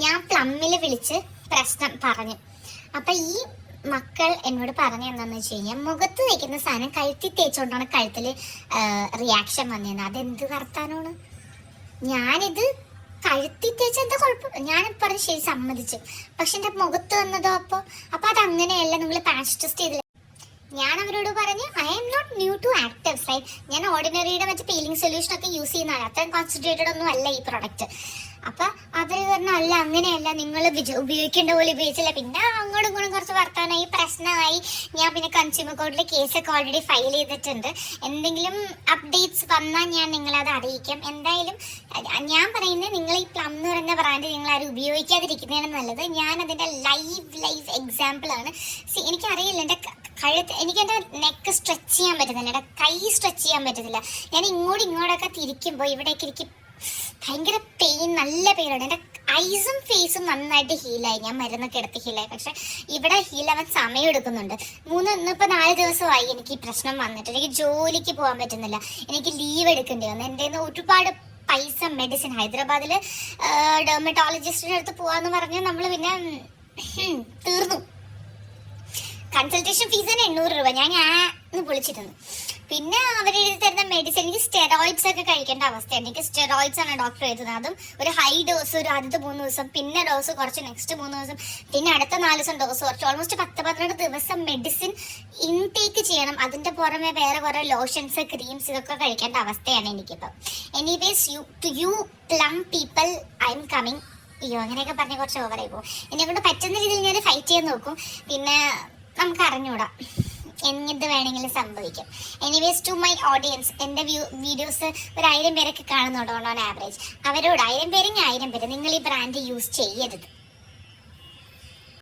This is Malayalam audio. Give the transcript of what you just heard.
ഞാൻ പ്ലമ്മിൽ വിളിച്ച് പ്രശ്നം പറഞ്ഞു. അപ്പൊ ഈ മക്കൾ എന്നോട് പറഞ്ഞ എന്താന്ന് വെച്ച് കഴിഞ്ഞാൽ, മുഖത്ത് തേക്കുന്ന സാധനം കഴുത്തി തേച്ചോണ്ടാണ് കഴുത്തില് റിയാക്ഷൻ വന്നതെന്ന്. അതെന്ത് വർത്താനമാണ്? ഞാനിത് കഴുത്തി തേച്ച എന്താ കുഴപ്പം? ഞാൻ പറഞ്ഞ് ശരി, സമ്മതിച്ചു. പക്ഷെ എന്റെ മുഖത്ത് വന്നതോ അപ്പൊ അതങ്ങനെയല്ല, നിങ്ങൾ പാച്ച് ടെസ്റ്റ് ചെയ്തില്ല. ഞാൻ അവരോട് പറഞ്ഞു, I'm not new to actives, right? ഞാൻ ഓർഡിനറിയുടെ മറ്റേ പീലിംഗ് സൊല്യൂഷൻ ഒക്കെ യൂസ് ചെയ്യുന്നതാണ്. അത്രയും കോൺസെൻട്രേറ്റഡ് ഒന്നും അല്ല ഈ പ്രൊഡക്റ്റ്. അപ്പൊ അവര് പറഞ്ഞ അല്ല, അങ്ങനെയല്ല, നിങ്ങൾ ഉപയോഗിക്കേണ്ട പോലെ ഉപയോഗിച്ചില്ല. പിന്നെ അങ്ങോട്ടും ഇങ്ങോട്ടും കുറച്ച് വർത്താനായി, പ്രശ്നമായി. ഞാൻ പിന്നെ കൺസ്യൂമർ കോർട്ടിൽ കേസൊക്കെ ഓൾറെഡി ഫയൽ ചെയ്തിട്ടുണ്ട്. എന്തെങ്കിലും അപ്ഡേറ്റ്സ് വന്നാൽ ഞാൻ നിങ്ങളത് അറിയിക്കാം. എന്തായാലും ഞാൻ പറയുന്നത്, നിങ്ങൾ ഈ പ്ലം എന്ന് പറയുന്ന ബ്രാൻഡ് നിങ്ങൾ ആരും ഉപയോഗിക്കാതിരിക്കുന്നതാണ് നല്ലത്. ഞാൻ അതിന്റെ ലൈവ് എക്സാമ്പിൾ ആണ്. എനിക്കറിയില്ല, എൻ്റെ എനിക്ക് എൻ്റെ നെക്ക് സ്ട്രെച്ച് ചെയ്യാൻ പറ്റുന്നില്ല, എൻ്റെ കൈ സ്ട്രെച്ച് ചെയ്യാൻ പറ്റുന്നില്ല. ഞാൻ ഇങ്ങോട്ടൊക്കെ തിരിക്കുമ്പോൾ ഇവിടേക്ക് എനിക്ക് ഭയങ്കര പെയിൻ, നല്ല പെയിനുണ്ട്. എൻ്റെ ഐസും ഫേസും നന്നായിട്ട് ഹീലായി. ഞാൻ മരുന്നൊക്കെ എടുത്ത് ഹീലായി. പക്ഷെ ഇവിടെ ഹീലാവാൻ സമയം എടുക്കുന്നുണ്ട്. ഇന്നിപ്പോൾ 4 ദിവസമായി എനിക്ക് ഈ പ്രശ്നം വന്നിട്ട്. എനിക്ക് ജോലിക്ക് പോകാൻ പറ്റുന്നില്ല. എനിക്ക് ലീവ് എടുക്കേണ്ടി വന്നു. എൻ്റെ ഒരുപാട് പൈസ മെഡിസിൻ, ഹൈദരാബാദിൽ ഡെർമറ്റോളജിസ്റ്റിൻ്റെ അടുത്ത് പോവാന്ന് പറഞ്ഞാൽ നമ്മൾ പിന്നെ തീർന്നു. കൺസൾട്ടേഷൻ ഫീസ് തന്നെ 800 രൂപ. ഞാൻ വിളിച്ചിരുന്നു. പിന്നെ അവരെഴുതി തരുന്ന മെഡിസിൻ, എനിക്ക് സ്റ്റെറോയിഡ്സ് ഒക്കെ കഴിക്കേണ്ട അവസ്ഥയാണ്. എനിക്ക് സ്റ്റെറോയിഡ്സ് ആണ് ഡോക്ടർ എഴുതുന്നത്. അതും ഒരു ഹൈ ഡോസ്, ഒരു ആദ്യത്തെ 3 ദിവസം, പിന്നെ ഡോസ് കുറച്ച് നെക്സ്റ്റ് 3 ദിവസം, പിന്നെ അടുത്ത 4 ദിവസം ഡോസ് കുറച്ച്. ഓൾമോസ്റ്റ് 10-12 ദിവസം മെഡിസിൻ ഇൻടേക്ക് ചെയ്യണം. അതിന്റെ പുറമെ വേറെ കുറെ ലോഷൻസ്, ക്രീംസ് ഇതൊക്കെ കഴിക്കേണ്ട അവസ്ഥയാണ് എനിക്കിപ്പം. Anyways, you plum people, I'm coming. അയ്യോ, അങ്ങനെയൊക്കെ പറഞ്ഞ് കുറച്ച് ഓവറായി പോകും. എന്നെ കൊണ്ട് പറ്റുന്ന രീതിയിൽ ഞാൻ ഫൈറ്റ് ചെയ്യാൻ നോക്കും. പിന്നെ നമുക്ക് അറിഞ്ഞൂടാ, എന്ത് വേണമെങ്കിലും സംഭവിക്കും. എനിവേസ്, ടു മൈ ഓഡിയൻസ്, എൻ്റെ വീഡിയോസ് ഒരു 1000 പേരൊക്കെ കാണുന്നുണ്ടോ ഓൺ ആവറേജ്. അവരോട് 1000 പേരെങ്കിൽ 1000 പേര്, നിങ്ങൾ ഈ ബ്രാൻഡ് യൂസ് ചെയ്യരുത്.